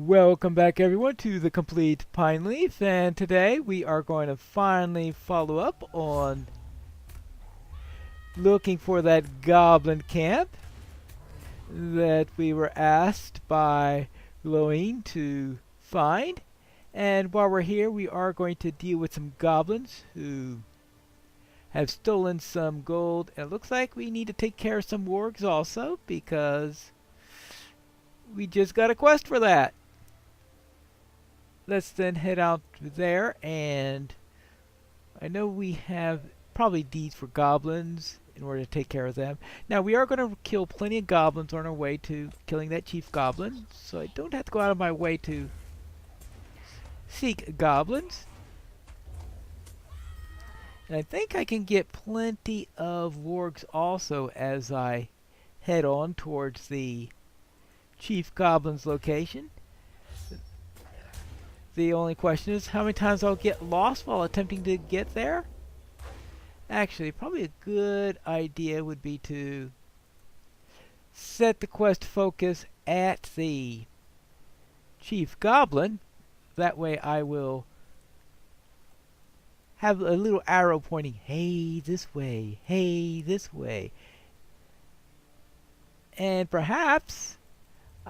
Welcome back everyone to the complete Pineleaf, and today we are going to finally follow up on looking for that goblin camp that we were asked by Glowing to find. And while we're here, we are going to deal with some goblins who have stolen some gold. And it looks like we need to take care of some wargs also, because we just got a quest for that. Let's then head out there, and I know we have probably deeds for goblins in order to take care of them. Now we are going to kill plenty of goblins on our way to killing that chief goblin, so I don't have to go out of my way to seek goblins. And I think I can get plenty of wargs also as I head on towards the chief goblin's location. The only question is how many times I'll get lost while attempting to get there. Actually, probably a good idea would be to set the quest focus at the chief goblin. That way I will have a little arrow pointing, hey, this way, hey, this way. And perhaps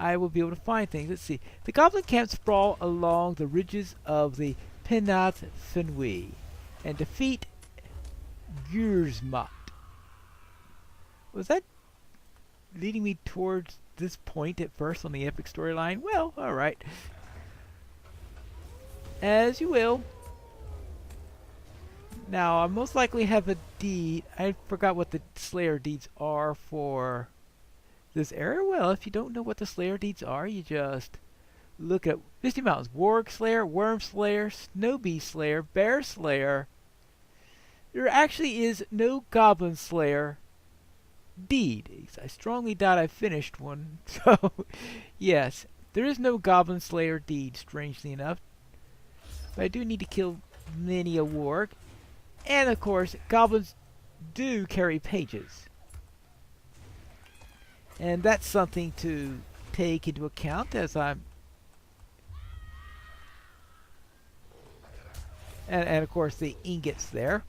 I will be able to find things. Let's see. The goblin camps sprawl along the ridges of the Pineleaf and defeat Gursmot. Was that leading me towards this point at first on the epic storyline? Well, alright. As you will. Now, I most likely have a deed. I forgot what the Slayer deeds are for this area. Well, if you don't know what the Slayer deeds are, you just look at Misty Mountains. Warg Slayer, Worm Slayer, Snow Beast Slayer, Bear Slayer. There actually is no Goblin Slayer deed. I strongly doubt I finished one. So, yes, there is no Goblin Slayer deed, strangely enough. But I do need to kill many a warg. And, of course, goblins do carry pages. And that's something to take into account as I'm... And of course the ingots there.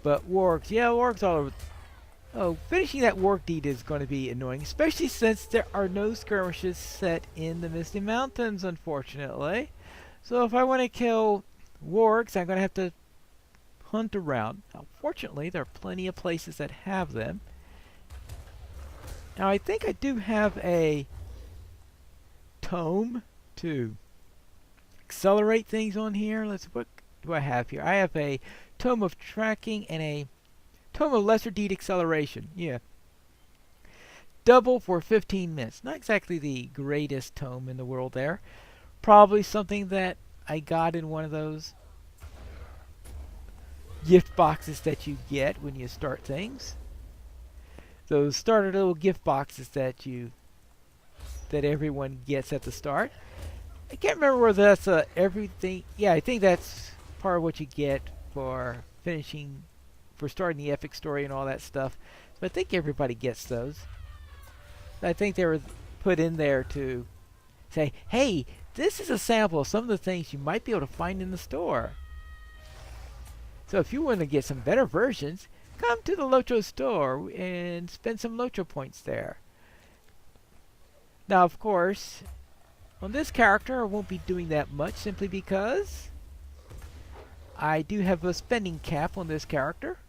But wargs, yeah, wargs all over. Oh, finishing that warg deed is going to be annoying, especially since there are no skirmishes set in the Misty Mountains, unfortunately. So if I want to kill wargs, I'm going to have to hunt around. Now, fortunately, there are plenty of places that have them. Now, I think I do have a tome to accelerate things on here. What do I have here? I have a tome of tracking and a tome of lesser deed acceleration. Yeah. Double for 15 minutes. Not exactly the greatest tome in the world there. Probably something that I got in one of those gift boxes that you get when you start things. Those starter little gift boxes that everyone gets at the start. I can't remember whether that's everything. Yeah, I think that's part of what you get for starting the epic story and all that stuff. So I think everybody gets those. I think they were put in there to say, hey, this is a sample of some of the things you might be able to find in the store. So if you want to get some better versions, come to the Locho store and spend some Locho points there. Now, of course, on this character, I won't be doing that much simply because I do have a spending cap on this character.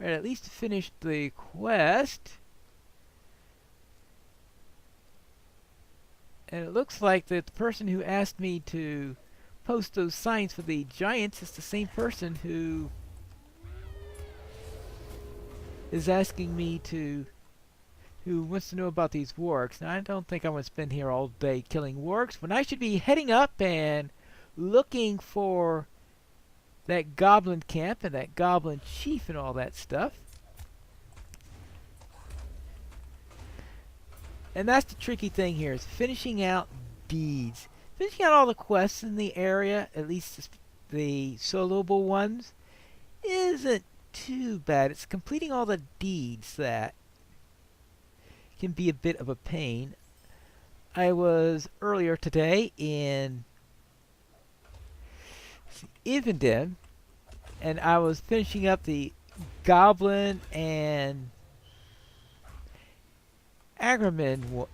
Right, at least finish the quest. And it looks like that the person who asked me to post those signs for the giants is the same person who is asking me who wants to know about these wargs. Now, I don't think I'm going to spend here all day killing wargs when I should be heading up and looking for that goblin camp and that goblin chief and all that stuff. And that's the tricky thing here, is finishing out deeds. Finishing out all the quests in the area, at least the soloable ones, isn't too bad. It's completing all the deeds that can be a bit of a pain. I was earlier today in Ivenden, and I was finishing up the Goblin and Agrarman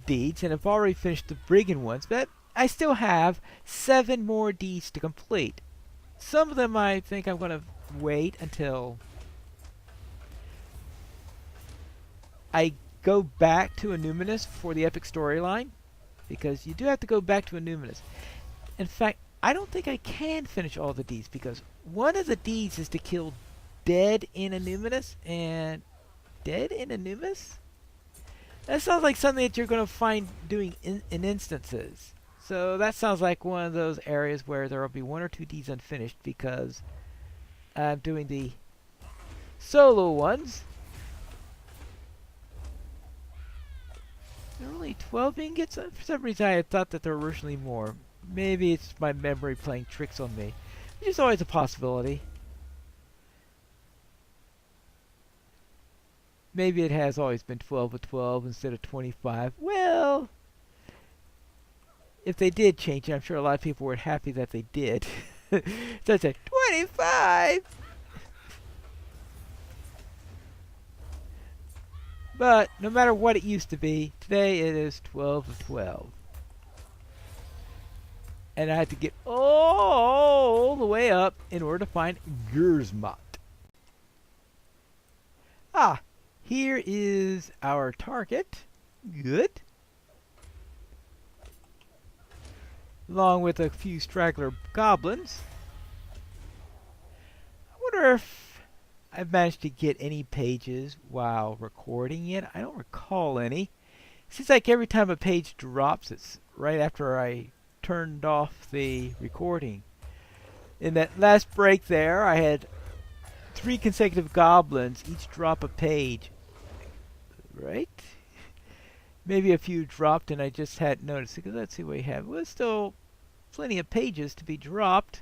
deeds, and I've already finished the Brigand ones, but I still have 7 more deeds to complete. Some of them I think I'm going to wait until I go back to Illuminus for the epic storyline, because you do have to go back to Illuminus. In fact, I don't think I can finish all the deeds, because one of the deeds is to kill Dead in Illuminus, and Dead in Illuminus? That sounds like something that you're going to find doing in instances. So that sounds like one of those areas where there will be 1 or 2 deeds unfinished, because I'm doing the solo ones. There are only 12 ingots? For some reason I had thought that there were originally more. Maybe it's my memory playing tricks on me, which is always a possibility. Maybe it has always been 12 of 12 instead of 25. Well, if they did change it, I'm sure a lot of people were happy that they did. So I said, 25! But no matter what it used to be, today it is 12 of 12. And I had to get all the way up in order to find Gersmot. Ah, here is our target. Good. Along with a few straggler goblins. I wonder if I've managed to get any pages while recording it. I don't recall any. It seems like every time a page drops, it's right after I turned off the recording. In that last break there, I had 3 consecutive goblins, each drop a page. Right? Maybe a few dropped and I just hadn't noticed. Because let's see what we have. Well, still plenty of pages to be dropped.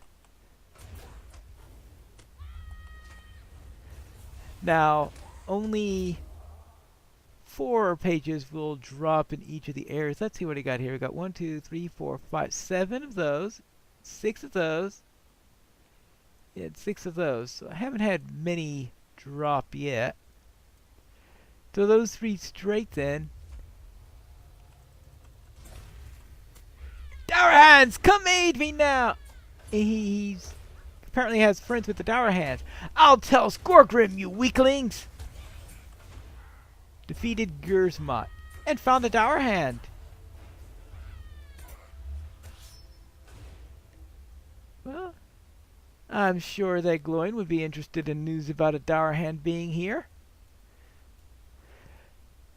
Now, only 4 pages will drop in each of the areas. Let's see what I got here. We got 1, 2, 3, 4, 5, 7 of those. 6 of those. Yeah, 6 of those. So I haven't had many drop yet. So those 3 straight then. Dour Hands, come aid me now! He's apparently has friends with the Dour Hands. I'll tell Skorgrim, you weaklings! Defeated Gersmot and found the Dour Hand. Well, I'm sure that Gloin would be interested in news about a Dour Hand being here.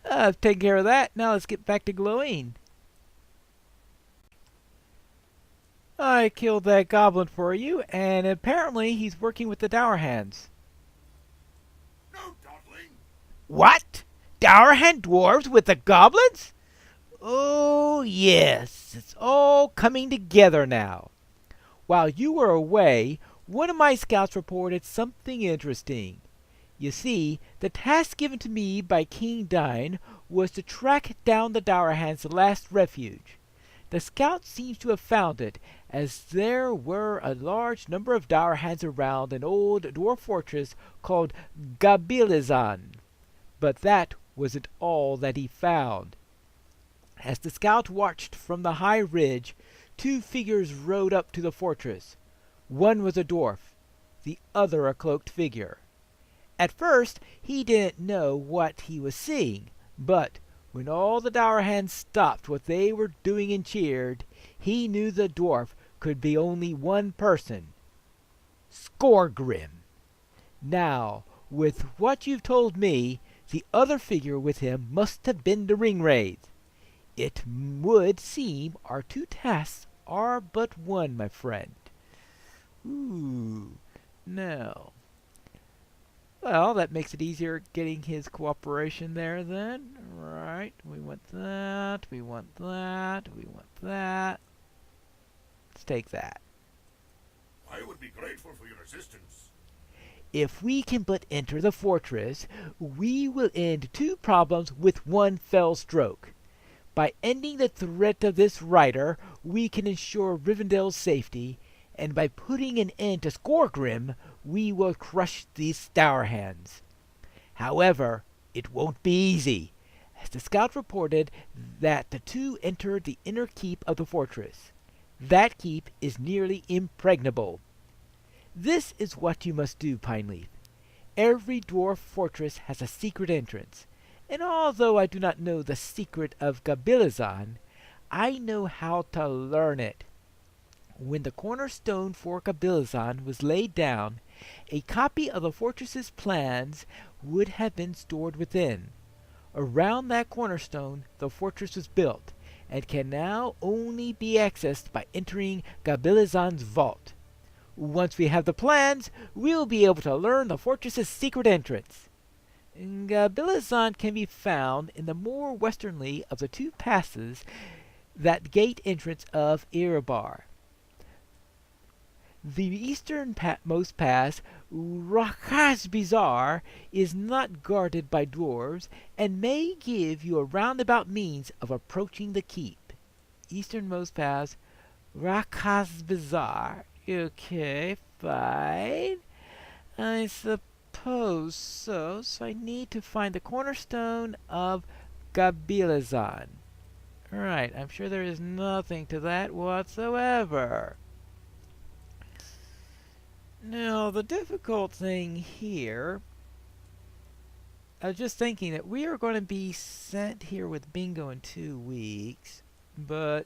I've taken care of that. Now let's get back to Gloin. I killed that goblin for you, and apparently he's working with the Dour Hands. No dawdling. What? Dour Hand dwarves with the goblins? Oh, yes. It's all coming together now. While you were away, one of my scouts reported something interesting. You see, the task given to me by King Dine was to track down the Dour Hand's last refuge. The scout seems to have found it, as there were a large number of Dour Hands around an old dwarf fortress called Gabilizan. But that wasn't all that he found. As the scout watched from the high ridge, 2 figures rode up to the fortress. One was a dwarf, the other a cloaked figure. At first, he didn't know what he was seeing, but when all the Dour Hands stopped what they were doing and cheered, he knew the dwarf could be only one person. Skorgrim. Now, with what you've told me, the other figure with him must have been the Ringwraith. It would seem our 2 tasks are but one, my friend. Ooh, no. Well, that makes it easier getting his cooperation there then. Right, we want that, we want that, we want that. Let's take that. I would be grateful for your assistance. If we can but enter the fortress, we will end two problems with one fell stroke. By ending the threat of this rider, we can ensure Rivendell's safety, and by putting an end to Skorgrim, we will crush these Stourhands. However, it won't be easy, as the scout reported that the two entered the inner keep of the fortress. That keep is nearly impregnable. This is what you must do, Pineleaf. Every dwarf fortress has a secret entrance, and although I do not know the secret of Gabilazan, I know how to learn it. When the cornerstone for Gabilazan was laid down, a copy of the fortress's plans would have been stored within. Around that cornerstone the fortress was built, and can now only be accessed by entering Gabilazan's vault. Once we have the plans, we'll be able to learn the fortress's secret entrance. Gabilazan can be found in the more westernly of the two passes, that gate entrance of Erebar. The easternmost pass, Rakazbizar, is not guarded by dwarves, and may give you a roundabout means of approaching the keep. Easternmost pass, Rakazbizar. Okay, fine. I suppose so. So I need to find the cornerstone of Gabilazan. Alright, I'm sure there is nothing to that whatsoever. Now, the difficult thing here, I was just thinking that we are going to be sent here with Bingo in 2 weeks, but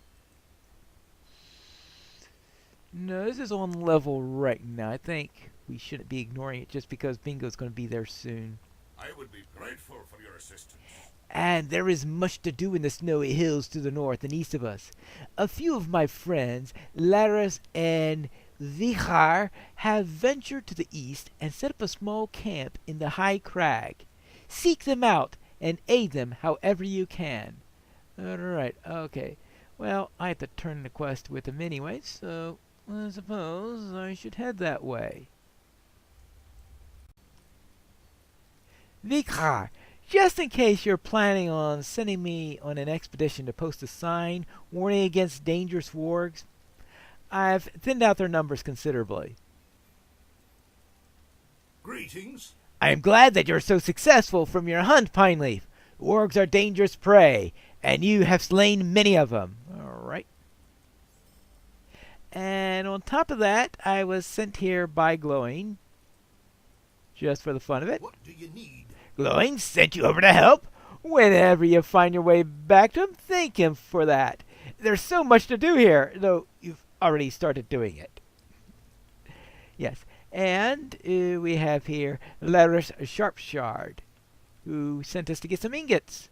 no, this is on level right now. I think we shouldn't be ignoring it just because Bingo's going to be there soon. I would be grateful for your assistance. And there is much to do in the snowy hills to the north and east of us. A few of my friends, Laris and Vichar, have ventured to the east and set up a small camp in the high crag. Seek them out and aid them however you can. Alright, okay. Well, I have to turn the quest with them anyway, so I suppose I should head that way. Vichar, just in case you're planning on sending me on an expedition to post a sign warning against dangerous wargs, I've thinned out their numbers considerably. Greetings. I am glad that you're so successful from your hunt, Pineleaf. Wargs are dangerous prey, and you have slain many of them. Alright. And on top of that, I was sent here by Glowing, just for the fun of it. What do you need? Glowing sent you over to help. Whenever you find your way back to him, thank him for that. There's so much to do here, though you've already started doing it. Yes, and we have here Laris Sharpshard, who sent us to get some ingots.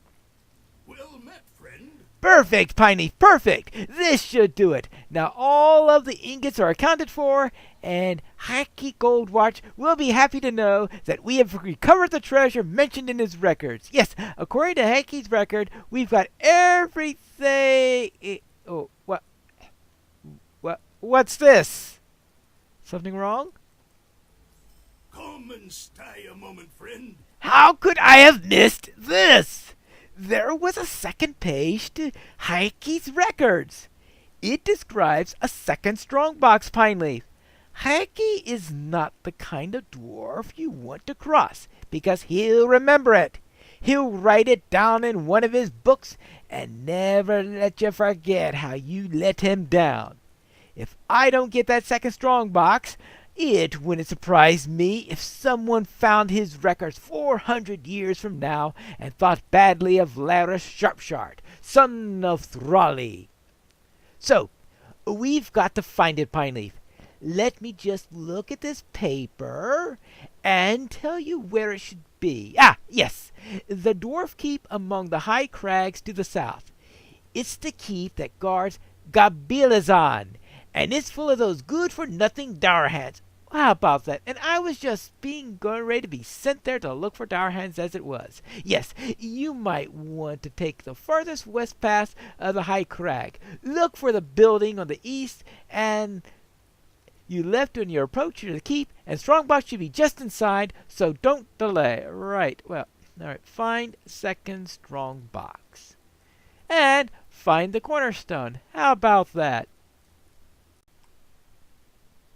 Well met, friend. Perfect, Piney, perfect! This should do it. Now all of the ingots are accounted for, and Haki Goldwatch will be happy to know that we have recovered the treasure mentioned in his records. Yes, according to Haki's record, we've got everything... Oh, what? What's this? Something wrong? Come and stay a moment, friend. How could I have missed this? There was a second page to Haki's records. It describes a second strongbox, Pineleaf. Haki is not the kind of dwarf you want to cross, because he'll remember it. He'll write it down in one of his books and never let you forget how you let him down. If I don't get that second strongbox, it wouldn't surprise me if someone found his records 400 years from now and thought badly of Laris Sharpshard, son of Thrali. So, we've got to find it, Pineleaf. Let me just look at this paper and tell you where it should be. Ah, yes, the dwarf keep among the high crags to the south. It's the keep that guards Gabilazan, and it's full of those good-for-nothing Dourhands. How about that? And I was just going ready to be sent there to look for Dourhands as it was. Yes, you might want to take the farthest west pass of the high crag. Look for the building on the east and You left when you approach the keep, and Strongbox should be just inside, so don't delay. Right, well, alright, find second Strongbox. And find the cornerstone. How about that?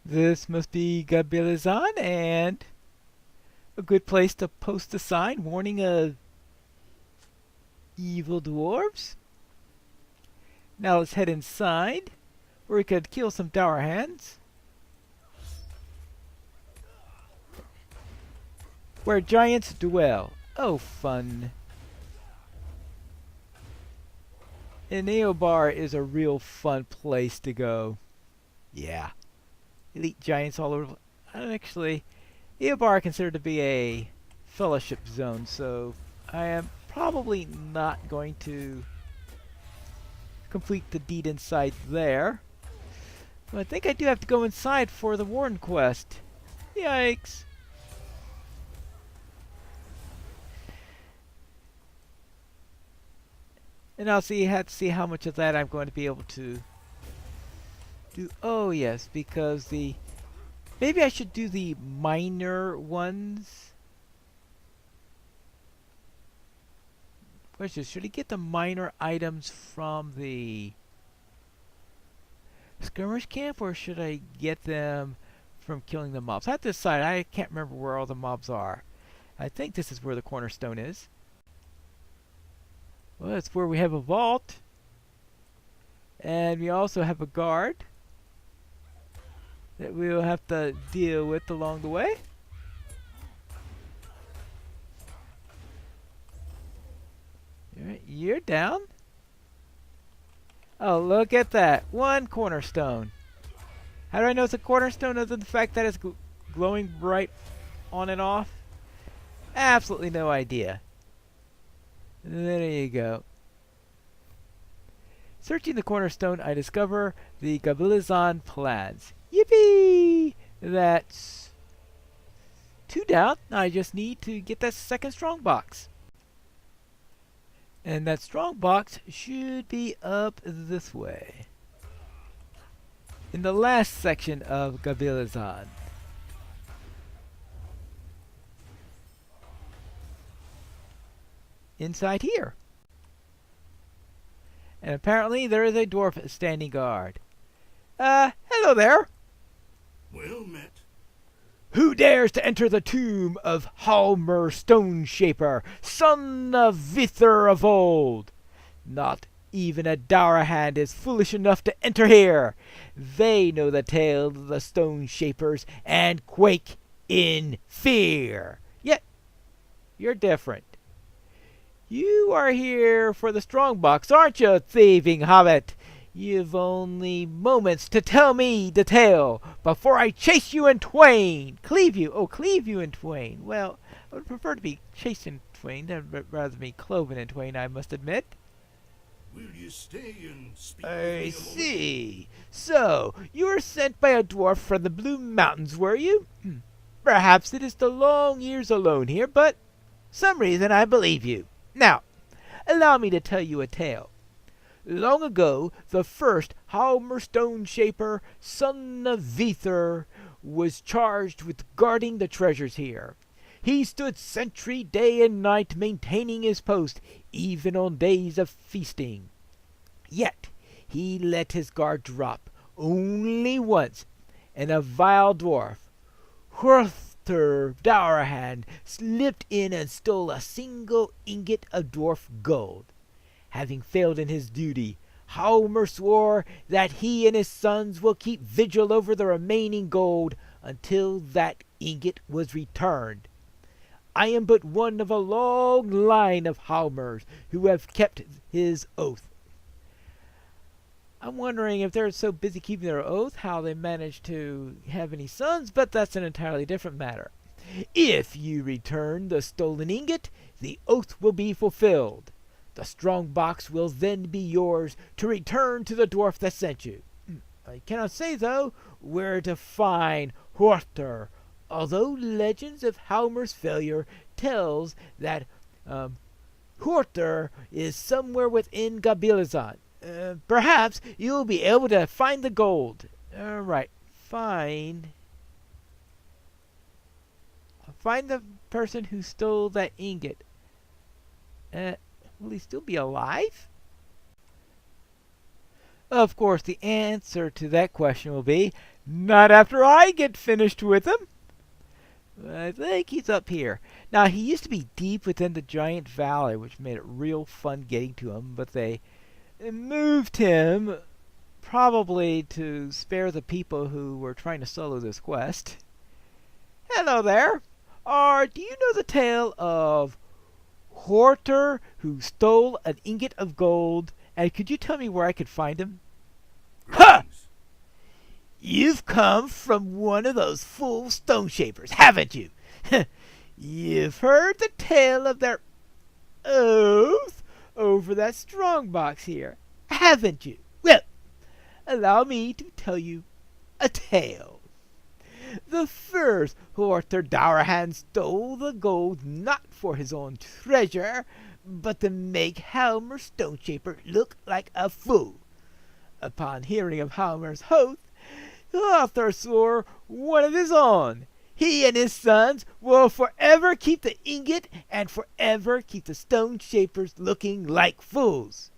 This must be Gabilizan, and a good place to post a sign warning of evil dwarves. Now let's head inside, where we could kill some dour hands. Where giants dwell. Oh, fun. Ingot is a real fun place to go. Yeah. Elite giants all over. Actually, Ingot I consider to be a fellowship zone, so I am probably not going to complete the deed inside there. But I think I do have to go inside for the Warden quest. Yikes. And I'll have to see how much of that I'm going to be able to do. Oh yes, because maybe I should do the minor ones. Question, should I get the minor items from the skirmish camp, or should I get them from killing the mobs? I have to decide. I can't remember where all the mobs are. I think this is where the cornerstone is. Well, that's where we have a vault. And we also have a guard that we will have to deal with along the way. Alright, you're down. Oh, look at that. One cornerstone. How do I know it's a cornerstone other than the fact that it's glowing bright on and off? Absolutely no idea. There you go. Searching the cornerstone, I discover the Gabilizan plans. Yippee! That's 2 down. I just need to get that second strongbox. And that strongbox should be up this way. In the last section of Gabilizan. Inside here. And apparently there is a dwarf standing guard. Hello there. Well met. Who dares to enter the tomb of Halmer Stoneshaper, son of Vither of old? Not even a dour hand is foolish enough to enter here. They know the tale of the Stoneshapers and quake in fear. Yet, you're different. You are here for the strongbox, aren't you, thieving hobbit? You've only moments to tell me the tale before I chase you in twain. Cleave you. Oh, cleave you in twain. Well, I would prefer to be chased in twain rather than be cloven in twain, I must admit. Will you stay and speak with I me a moment? see. So, you were sent by a dwarf from the Blue Mountains, were you? Perhaps it is the long years alone here, but some reason I believe you. Now, allow me to tell you a tale. Long ago, the first Halmer Stoneshaper, son of Vither, was charged with guarding the treasures here. He stood sentry day and night, maintaining his post, even on days of feasting. Yet he let his guard drop only once, and a vile dwarf, Hrother Dourhand, slipped in and stole a single ingot of dwarf gold. Having failed in his duty, Halmer swore that he and his sons will keep vigil over the remaining gold until that ingot was returned. I am but one of a long line of Halmers who have kept his oath. I'm wondering if they're so busy keeping their oath, how they managed to have any sons, but that's an entirely different matter. If you return the stolen ingot, the oath will be fulfilled. The strongbox will then be yours to return to the dwarf that sent you. I cannot say, though, where to find Hrother, although legends of Halmer's failure tells that Hrother is somewhere within Gabilizan. Perhaps you'll be able to find the gold. Right. find the person who stole that ingot. Will he still be alive? Of course, the answer to that question will be, not after I get finished with him. I think he's up here. Now, he used to be deep within the giant valley, which made it real fun getting to him, but they moved him probably to spare the people who were trying to solo this quest. Hello there. Do you know the tale of Horter who stole an ingot of gold? And could you tell me where I could find him? Ha! You've come from one of those fool stone shapers, haven't you? You've heard the tale of their oath over that strongbox here, haven't you? Well, allow me to tell you a tale. The first Horter Dowerhand stole the gold not for his own treasure, but to make Halmer Stoneshaper look like a fool. Upon hearing of Halmer's oath, Arthur swore one of his own. He and his sons will forever keep the ingot and forever keep the stone shapers looking like fools.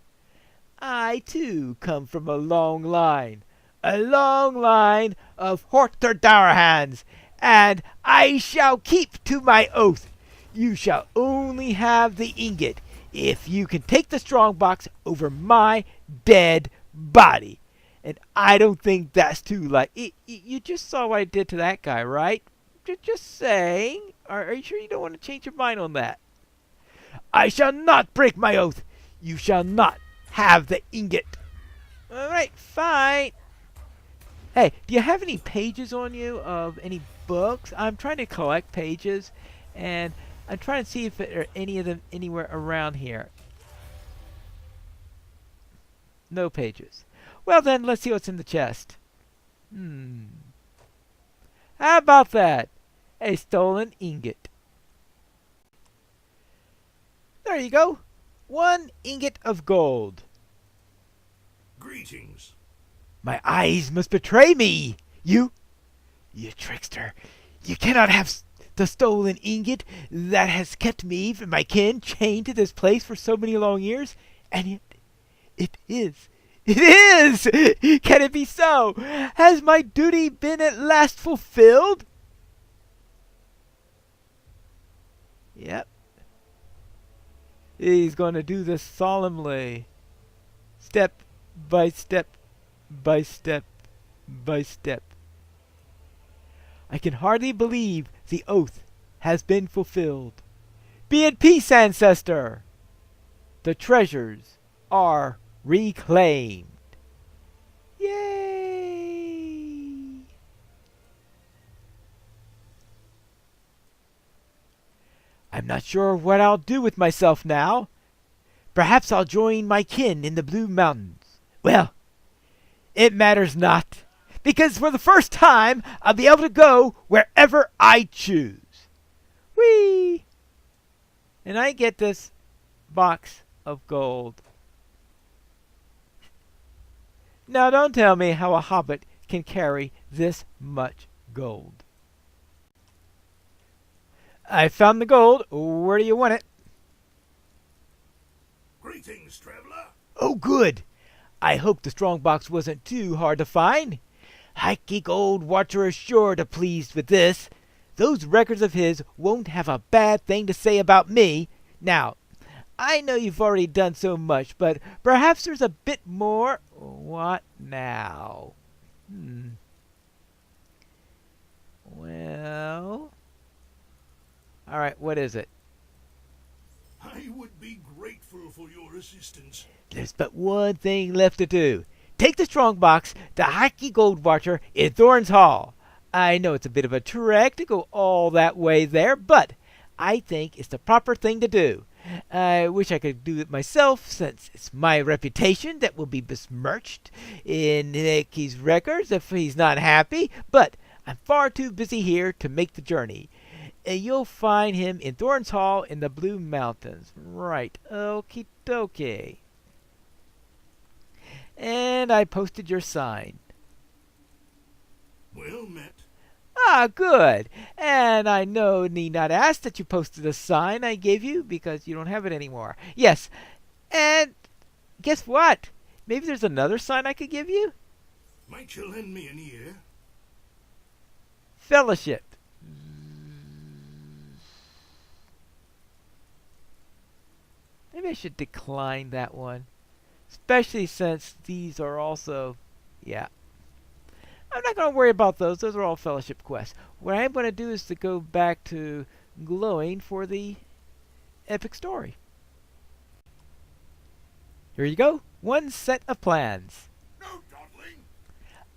I, too, come from a long line of Horter Dowerhands, and I shall keep to my oath. You shall only have the ingot if you can take the strongbox over my dead body. And I don't think that's too you just saw what I did to that guy, right? Just saying. Are you sure you don't want to change your mind on that? I shall not break my oath. You shall not have the ingot. All right, fine. Hey, do you have any pages on you of any books? I'm trying to collect pages, and I'm trying to see if there are any of them anywhere around here. No pages. Well then, let's see what's in the chest. How about that? A stolen ingot. There you go. 1 ingot of gold. Greetings. My eyes must betray me. You trickster. You cannot have the stolen ingot that has kept me and my kin chained to this place for so many long years. And yet, it is. It is! Can it be so? Has my duty been at last fulfilled? Yep. He's going to do this solemnly. Step by step by step by step. I can hardly believe the oath has been fulfilled. Be at peace, ancestor! The treasures are reclaimed. Yay! I'm not sure what I'll do with myself now. Perhaps I'll join my kin in the Blue Mountains. Well, it matters not, because for the first time I'll be able to go wherever I choose. Whee! And I get this box of gold. Now don't tell me how a hobbit can carry this much gold. I found the gold. Where do you want it? Greetings, traveler. Oh, good. I hope the strongbox wasn't too hard to find. Hiking Old Watcher is sure to pleased with this. Those records of his won't have a bad thing to say about me. Now, I know you've already done so much, but perhaps there's a bit more. What now? Well... Alright, what is it? I would be grateful for your assistance. There's but one thing left to do. Take the strongbox to Hiking Gold Watcher in Thorns Hall. I know it's a bit of a trek to go all that way there, but I think it's the proper thing to do. I wish I could do it myself, since it's my reputation that will be besmirched in Nicky's records if he's not happy, but I'm far too busy here to make the journey. You'll find him in Thorns Hall in the Blue Mountains. Right, okie dokie. And I posted your sign. Well met. Ah, good. And I need not ask that you posted a sign I gave you because you don't have it anymore. Yes, and guess what? Maybe there's another sign I could give you? Might you lend me an ear? Fellowship. Maybe I should decline that one. Especially since these are also. Yeah. I'm not going to worry about those. Those are all fellowship quests. What I'm going to do is to go back to glowing for the epic story. Here you go. One set of plans. No dawdling.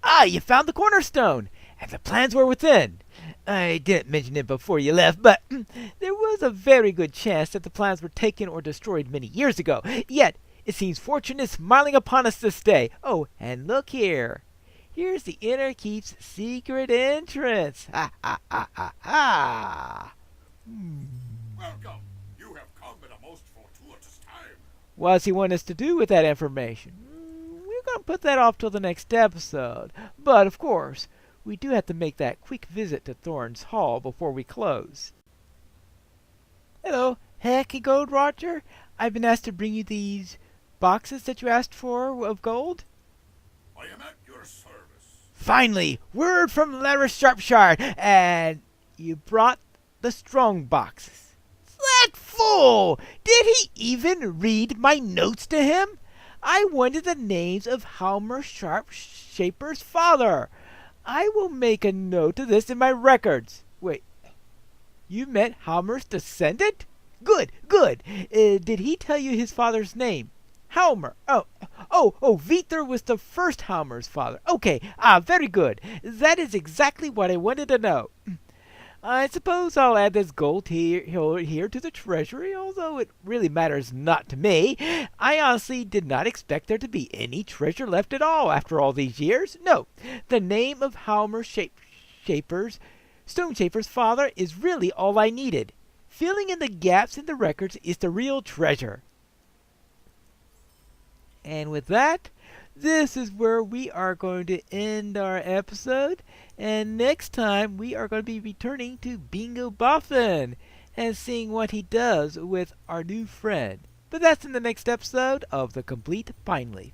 Ah, you found the cornerstone, and the plans were within. I didn't mention it before you left, but there was a very good chance that the plans were taken or destroyed many years ago. Yet, it seems fortune is smiling upon us this day. Oh, and look here. Here's the Inner Keep's secret entrance. Ha ha ha ha ha. Welcome. You have come at a most fortuitous time. What does he want us to do with that information? We're going to put that off till the next episode. But, of course, we do have to make that quick visit to Thorn's Hall before we close. Hello, Heck Gold Roger. I've been asked to bring you these boxes that you asked for of gold. I am at your service. Finally, word from Laris Sharpshire, and you brought the strong boxes. That fool! Did he even read my notes to him? I wanted the names of Halmer Sharpshaper's father. I will make a note of this in my records. Wait, you met Halmer's descendant? Good, good. Did he tell you his father's name? Halmer. Oh, Vither was the first Halmer's father. Okay, very good. That is exactly what I wanted to know. I suppose I'll add this gold here to the treasury, although it really matters not to me. I honestly did not expect there to be any treasure left at all after all these years. No, the name of Halmer Stoneshaper's father is really all I needed. Filling in the gaps in the records is the real treasure. And with that, this is where we are going to end our episode. And next time, we are going to be returning to Bingo Boffin and seeing what he does with our new friend. But that's in the next episode of The Complete Pineleaf.